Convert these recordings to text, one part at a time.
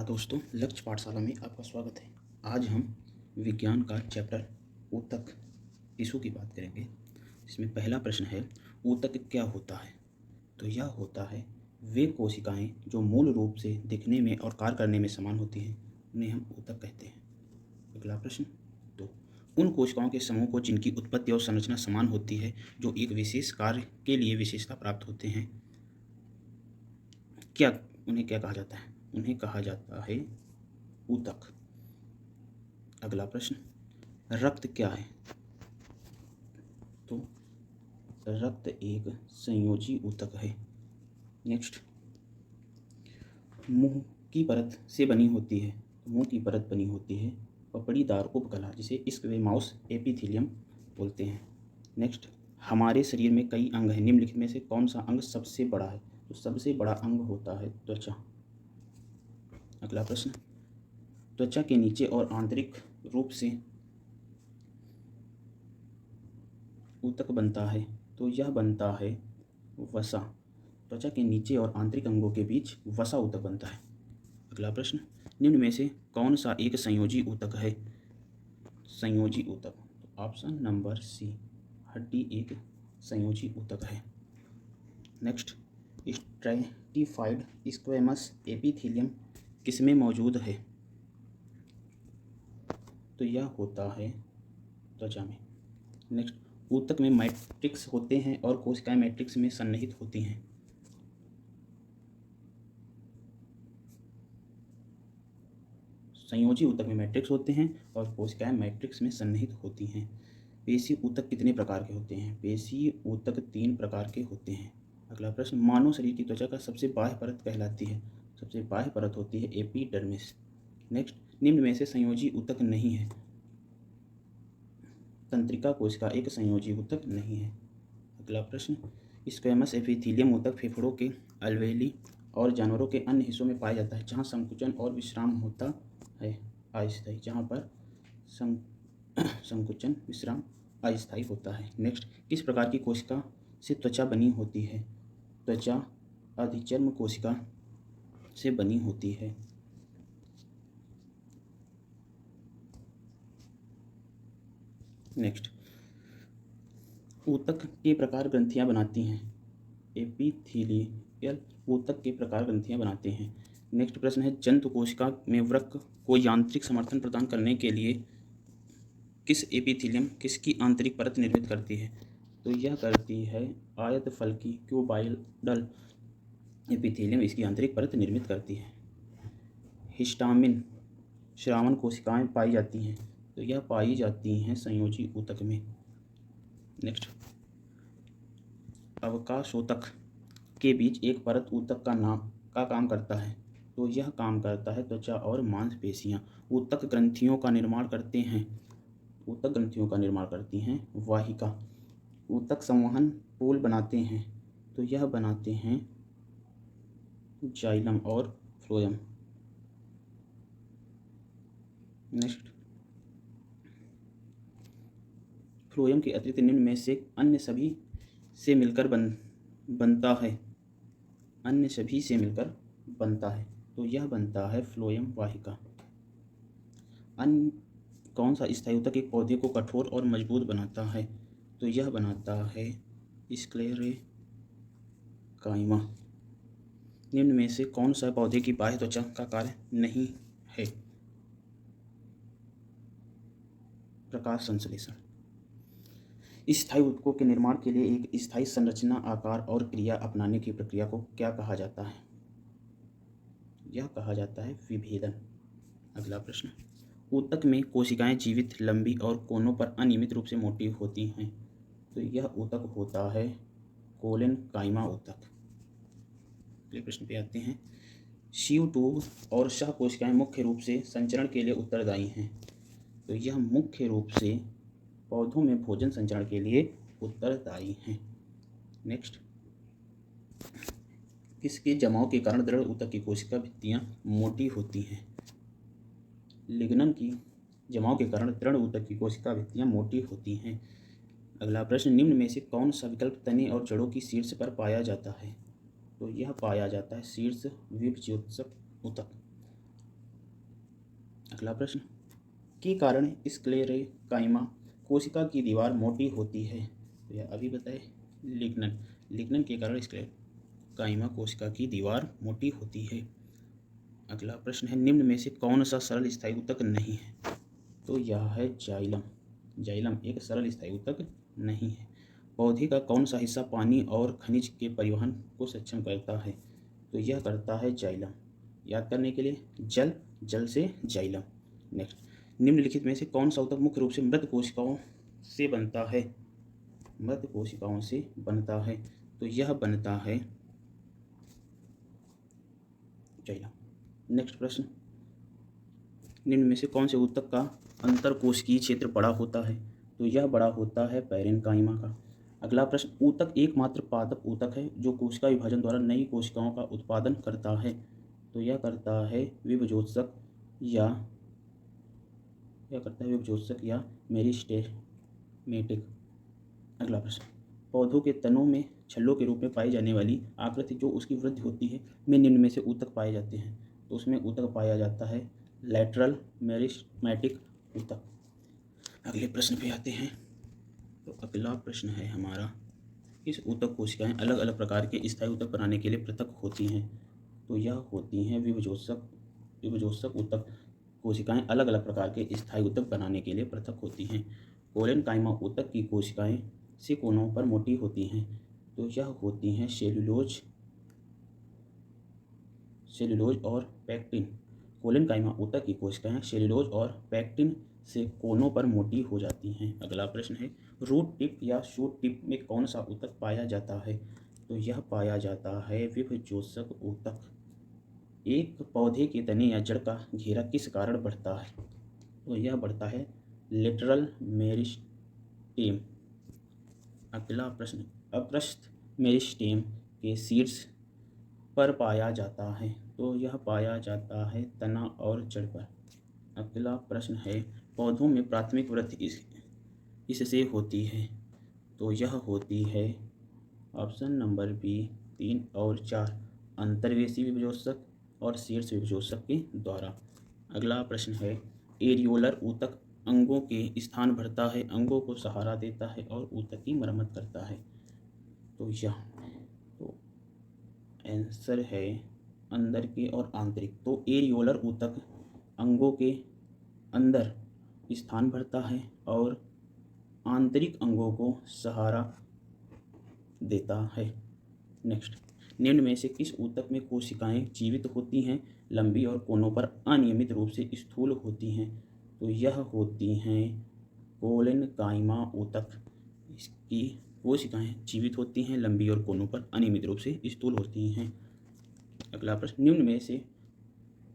नमस्कार दोस्तों, लक्ष्य पाठशाला में आपका स्वागत है। आज हम विज्ञान का चैप्टर ऊतक टिश्यू की बात करेंगे। इसमें पहला प्रश्न है, ऊतक क्या होता है? तो यह होता है वे कोशिकाएं जो मूल रूप से दिखने में और कार्य करने में समान होती हैं, उन्हें हम ऊतक कहते हैं। अगला प्रश्न, तो उन कोशिकाओं के समूह को जिनकी उत्पत्ति और संरचना समान होती है, जो एक विशेष कार्य के लिए विशेषता प्राप्त होते हैं, उन्हें क्या कहा जाता है? उन्हें कहा जाता है ऊतक। अगला प्रश्न, रक्त क्या है? तो रक्त एक संयोजी ऊतक है। नेक्स्ट, मुंह की परत से बनी होती है। मुंह की परत बनी होती है पपड़ीदार उपकला, जिसे स्क्वेमाउस एपिथेलियम बोलते हैं। नेक्स्ट, हमारे शरीर में कई अंग हैं, निम्नलिखित में से कौन सा अंग सबसे बड़ा है? तो सबसे बड़ा अंग होता है त्वचा। अगला प्रश्न, त्वचा के नीचे और आंतरिक रूप से ऊतक बनता है, तो यह बनता है वसा। त्वचा के नीचे और आंतरिक अंगों के बीच वसा ऊतक बनता है। अगला प्रश्न, निम्न में से कौन सा एक संयोजी ऊतक है? संयोजी ऊतक, तो ऑप्शन नंबर सी, हड्डी एक संयोजी ऊतक है। नेक्स्ट, स्ट्रैटिफाइड स्क्वेमस एपिथेलियम किसमें मौजूद है? तो यह होता है त्वचा में। नेक्स्ट, ऊतक में मैट्रिक्स होते हैं और कोशिकाएं मैट्रिक्स में सन्निहित होती हैं। संयोजी ऊतक में मैट्रिक्स होते हैं और कोशिकाएं मैट्रिक्स में सन्निहित होती हैं। पेशी ऊतक कितने प्रकार के होते हैं? पेशी ऊतक 3 प्रकार के होते हैं। अगला प्रश्न, मानव शरीर की त्वचा का सबसे बाह्य परत कहलाती है? सबसे बाह्य परत होती है एपिडर्मिस। नेक्स्ट, निम्न में से संयोजी ऊतक नहीं है। तंत्रिका कोशिका एक संयोजी ऊतक नहीं है। अगला प्रश्न, स्क्वेमस एपिथेलियम ऊतक फेफड़ों के अलवेली और जानवरों के अन्य हिस्सों में पाया जाता है, जहाँ संकुचन और विश्राम होता है अस्थायी, जहाँ पर संकुचन विश्राम अस्थायी होता है। नेक्स्ट, किस प्रकार की कोशिका से त्वचा बनी होती है? त्वचा अधिचर्म कोशिका से बनी होती है। नेक्स्ट, ऊतक के प्रकार ग्रंथियां बनाती हैं। एपिथेलियल ऊतक के प्रकार ग्रंथियां बनाते हैं। नेक्स्ट प्रश्न है, जंतु कोशिका में वृक्क को यांत्रिक समर्थन प्रदान करने के लिए किस एपिथेलियम किसकी आंतरिक परत निर्मित करती है? तो यह करती है आयत फलकी क्यूबॉइडल एपिथेलियम, इसकी आंतरिक परत निर्मित करती है। हिस्टामिन श्रावण कोशिकाएं पाई जाती हैं, तो यह पाई जाती हैं संयोजी ऊतक में। नेक्स्ट, अवकाशोतक के बीच एक परत ऊतक का काम करता है, तो यह काम करता है त्वचा और मांसपेशियां। ऊतक ग्रंथियों का निर्माण करती हैं वाहिका। ऊतक संवहन पुल बनाते हैं, तो यह बनाते हैं जाइलम और फ्लोएम। नेक्स्ट, फ्लोएम के अतिरिक्त निम्न में से अन्य सभी से मिलकर बनता है। अन्य सभी से मिलकर बनता है, तो यह बनता है फ्लोएम वाहिका। अन्य कौन सा स्थायी ऊतक एक पौधे को कठोर और मजबूत बनाता है? तो यह बनाता है स्क्लेरेकाइमा। निम्न में से कौन सा पौधे की बाह्य त्वचा का कार्य नहीं है? प्रकाश संश्लेषण। स्थायी ऊतकों के निर्माण के लिए एक स्थायी संरचना, आकार और क्रिया अपनाने की प्रक्रिया को क्या कहा जाता है? यह कहा जाता है विभेदन। अगला प्रश्न, ऊतक में कोशिकाएं जीवित, लंबी और कोनों पर अनियमित रूप से मोटी होती हैं, तो यह ऊतक होता है कोलेनकाइमा ऊतक। अगले प्रश्न पे आते हैं, शीव ट्यूब और शाह कोशिकाएं मुख्य रूप से संचरण के लिए उत्तरदायी हैं, तो यह मुख्य रूप से पौधों में भोजन संचरण के लिए उत्तरदायी हैं। नेक्स्ट, किसके जमाव के कारण दृढ़ ऊतक की कोशिका भित्तियां मोटी होती हैं? लिग्नन की जमाव के कारण दृढ़ ऊतक की कोशिका भित्तियां मोटी होती हैं। अगला प्रश्न, निम्न में से कौन सा विकल्प तने और जड़ों की शीर्ष पर पाया जाता है? तो यह पाया जाता है शीर्ष विभज्योत्सक ऊतक। अगला प्रश्न, के कारण स्क्लेरेकाइमा कोशिका की दीवार मोटी होती है? तो यह अभी बताए, लिग्नन। लिग्नन के कारण स्क्लेरेकाइमा कोशिका की दीवार मोटी होती है। अगला प्रश्न है, निम्न में से कौन सा सरल स्थायी ऊतक नहीं है? तो यह है जाइलम। जाइलम एक सरल स्थायी ऊतक नहीं है। पौधे का कौन सा हिस्सा पानी और खनिज के परिवहन को सक्षम करता है? तो यह करता है जाइलम। याद करने के लिए, जल, जल से जाइलम। नेक्स्ट, निम्नलिखित में से कौन सा ऊतक मुख्य रूप से मृत कोशिकाओं से बनता है? मृत कोशिकाओं से बनता है, तो यह बनता है जाइलम। नेक्स्ट प्रश्न, निम्न में से कौन से ऊतक का अंतरकोशिकीय क्षेत्र बड़ा होता है? तो यह बड़ा होता है पैरेन्काइमा का। अगला प्रश्न, ऊतक एकमात्र पादप ऊतक है जो कोशिका विभाजन द्वारा नई कोशिकाओं का उत्पादन करता है। तो यह करता है विभजोत्सक या मेरिस्टेमेटिक। अगला प्रश्न, पौधों के तनों में छल्लों के रूप में पाई जाने वाली आकृति जो उसकी वृद्धि होती है में निम्न में से ऊतक पाए जाते हैं? तो उसमें ऊतक पाया जाता है लैटरल मेरिस्टेमेटिक ऊतक। अगले प्रश्न पे आते हैं। तो अगला प्रश्न है हमारा, इस ऊतक कोशिकाएं अलग अलग प्रकार के स्थायी ऊतक बनाने के लिए पृथक होती हैं? तो यह होती हैं विभजोत्सक ऊतक कोशिकाएं अलग अलग प्रकार के स्थायी ऊतक बनाने के लिए पृथक होती हैं। कोलेनकाइमा ऊतक की कोशिकाएं से कोनों पर मोटी होती हैं। तो यह होती हैं सेल्यूलोज और पैक्टिन। कोलेनकाइमा ऊतक की कोशिकाएं सेल्यूलोज और पैक्टिन से कोनों पर मोटी हो जाती हैं। अगला प्रश्न है, रूट टिप या शूट टिप में कौन सा ऊतक पाया जाता है? तो यह पाया जाता है विभजोत्सक ऊतक। एक पौधे के तने या जड़ का घेरा किस कारण बढ़ता है? तो यह बढ़ता है लेटरल मेरिस्टेम। अगला प्रश्न, अपृष्ठ मेरिस्टेम के शीर्ष पर पाया जाता है? तो यह पाया जाता है तना और जड़ पर। अगला प्रश्न है, पौधों में प्राथमिक वृद्धि इससे होती है? तो यह होती है ऑप्शन नंबर बी 3 और 4, अंतर्वेशी विभजोत्सक और शीर्ष विभजोत्सक के द्वारा। अगला प्रश्न है, एरियोलर ऊतक अंगों के स्थान भरता है, अंगों को सहारा देता है और ऊतक की मरम्मत करता है। तो आंसर है अंदर के और आंतरिक। तो एरियोलर ऊतक अंगों के अंदर स्थान भरता है और आंतरिक अंगों को सहारा देता है। नेक्स्ट, निम्न में से किस ऊतक में कोशिकाएं जीवित होती हैं, लंबी और कोनों पर अनियमित रूप से स्थूल होती हैं? तो यह होती हैं कोलेनकाइमा ऊतक। इसकी कोशिकाएं जीवित होती हैं, लंबी और कोनों पर अनियमित रूप से स्थूल होती हैं। अगला प्रश्न, निम्न में से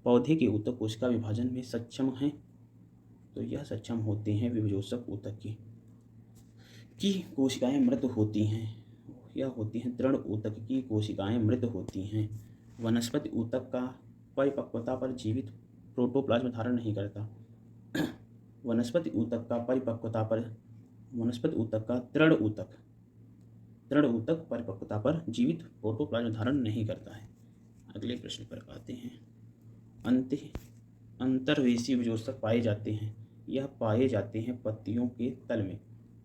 पौधे के ऊतक कोशिका विभाजन में सक्षम हैं? तो यह सक्षम होते हैं विभजोत्सक ऊतक की कोशिकाएं मृत होती हैं। यह होती हैं दृढ़ ऊतक की कोशिकाएं मृत होती हैं। वनस्पति ऊतक का परिपक्वता पर जीवित प्रोटोप्लाज्म धारण नहीं करता। वनस्पति ऊतक का दृढ़ ऊतक परिपक्वता पर जीवित प्रोटोप्लाज्म धारण नहीं करता है। अगले प्रश्न पर आते हैं। अंतर्वेशी विभजोत्सक पाए जाते हैं? यह पाए जाते हैं पत्तियों के तल में।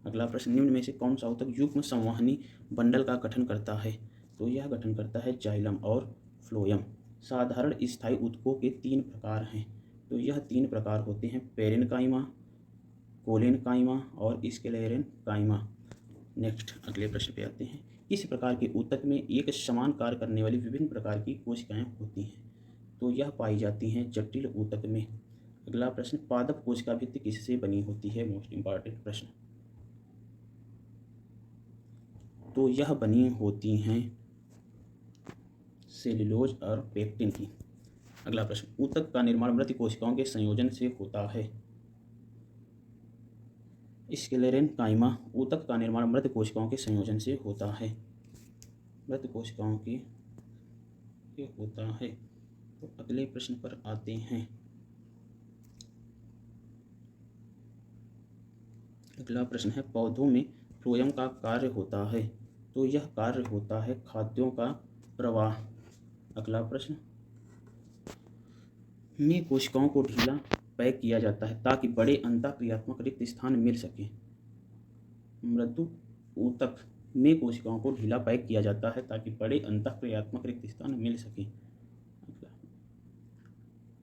अगला प्रश्न, निम्न में से कौन सा ऊतक युग्म संवहनी बंडल का गठन करता है? तो यह गठन करता है जाइलम और फ्लोएम। साधारण स्थायी ऊतकों के 3 प्रकार हैं। तो यह 3 प्रकार होते हैं पैरेन्काइमा, कोलेनकाइमा और स्क्लेरेनकाइमा। नेक्स्ट, अगले प्रश्न पे आते हैं। किस प्रकार के ऊतक में एक समान कार्य करने वाली विभिन्न प्रकार की कोशिकाएं होती हैं? तो यह पाई जाती हैं जटिल ऊतक में। अगला प्रश्न, पादप कोशिका भित्ति किससे बनी होती है? मोस्ट इंपॉर्टेंट प्रश्न। तो यह बनी होती हैं सेल्यूलोज और पेक्टिन की। अगला प्रश्न, ऊतक का निर्माण मृत कोशिकाओं के संयोजन से होता है? स्क्लेरेनकाइमा ऊतक का निर्माण मृत कोशिकाओं के संयोजन से होता है। मृत कोशिकाओं के होता है। तो अगले प्रश्न पर आते हैं। अगला प्रश्न है, पौधों में फ्लोएम का कार्य होता है? तो यह कार्य होता है खाद्यों का प्रवाह। अगला प्रश्न, में कोशिकाओं को ढीला पैक किया जाता है ताकि बड़े अंतःक्रियात्मक रिक्त स्थान मिल सके। मृदु ऊतक में कोशिकाओं को ढीला पैक किया जाता है ताकि बड़े अंतःक्रियात्मक रिक्त स्थान मिल सके।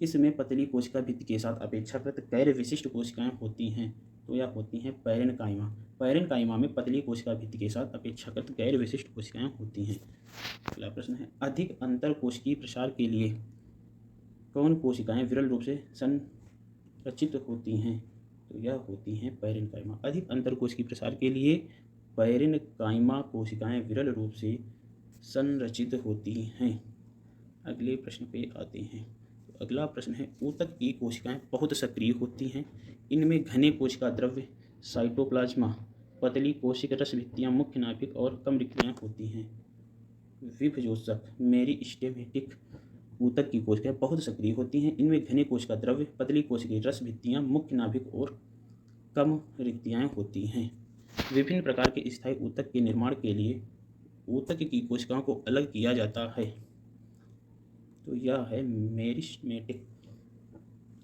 इसमें पतली कोशिका भित्ति के साथ अपेक्षाकृत गैर विशिष्ट कोशिकाएं होती हैं। तो यह होती हैं पैरेन्काइमा। पैरेन्काइमा में पतली कोशिका भित्ति के साथ अपेक्षाकृत गैर विशिष्ट कोशिकाएं होती हैं। अगला प्रश्न है, अधिक अंतर कोशिकीय प्रसार के लिए कौन कोशिकाएं विरल रूप से संरचित होती हैं? तो यह होती हैं पैरेन्काइमा। अधिक अंतर कोशिकीय प्रसार के लिए पैरेन्काइमा कोशिकाएं विरल रूप से संरचित होती हैं। अगले प्रश्न पे आते हैं। तो अगला प्रश्न है, ऊतक की कोशिकाएं बहुत सक्रिय होती हैं। इनमें घने कोशिका द्रव्य, साइटोप्लाज्मा, पतली कोशिक रस भित्तियां, मुख्य नाभिक और कम रिक्तियां होती हैं। विभजोषक मेरिस्टेमेटिक ऊतक की कोशिकाएं बहुत सक्रिय होती हैं। इनमें घने कोशिका द्रव्य, पतली कोशिकीय रस भित्तियां, मुख्य नाभिक और कम रिक्तियां होती हैं। विभिन्न प्रकार के स्थायी ऊतक के निर्माण के लिए ऊतक की कोशिकाओं को अलग किया जाता है। तो यह है मेरिस्टेमेटिक।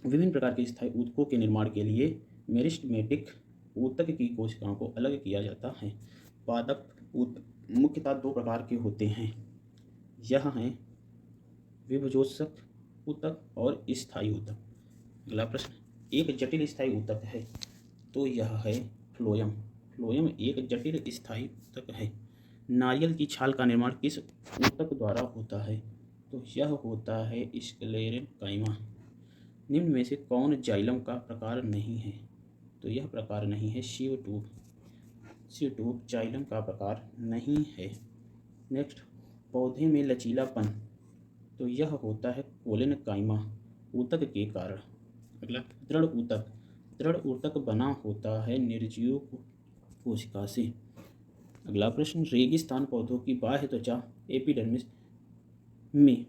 विभिन्न प्रकार के स्थायी ऊतकों के निर्माण के लिए मेरिस्टेमेटिक ऊतक की कोशिकाओं को अलग किया जाता है। पादप ऊतक मुख्यतः दो प्रकार के होते हैं। यह हैं विभजोषक ऊतक और स्थायी ऊतक। अगला प्रश्न, एक जटिल स्थायी ऊतक है। तो यह है फ्लोएम। फ्लोएम एक जटिल स्थायी ऊतक है। नारियल की छाल का निर्माण किस ऊतक द्वारा होता है? तो यह होता है स्क्लेरेन्काइमा। निम्न में से कौन जाइलम का प्रकार नहीं है? तो यह प्रकार नहीं है sieve tube. Sieve tube xylem का प्रकार नहीं है। नेक्स्ट, पौधे में लचीलापन। तो यह होता है कोलेनकाइमा ऊतक के कारण। अगला, दृढ़ ऊतक। दृढ़ ऊतक बना होता है निर्जीव कोशिका से। अगला प्रश्न, रेगिस्तान पौधों की बाह्य त्वचा एपिडर्मिस में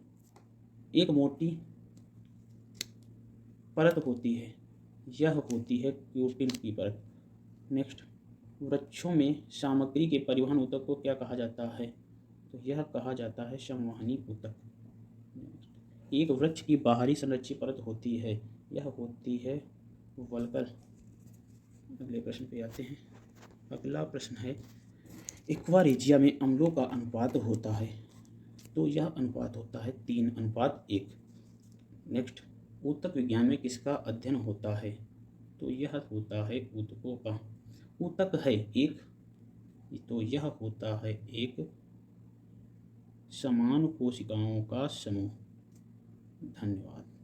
एक मोटी परत होती है। यह होती है क्यूटिन की परत। नेक्स्ट, वृक्षों में सामग्री के परिवहन ऊतक को क्या कहा जाता है? तो यह कहा जाता है संवहनी ऊतक। एक वृक्ष की बाहरी संरक्षी परत होती है। यह होती है वल्कर। अगले प्रश्न पे आते हैं। अगला प्रश्न है, एक्वारिजिया में अम्लों का अनुपात होता है। तो यह अनुपात होता है 3:1। नेक्स्ट, ऊतक विज्ञान में किसका अध्ययन होता है? तो यह होता है ऊतकों का। ऊतक है एक, तो यह होता है एक समान कोशिकाओं का समूह। धन्यवाद।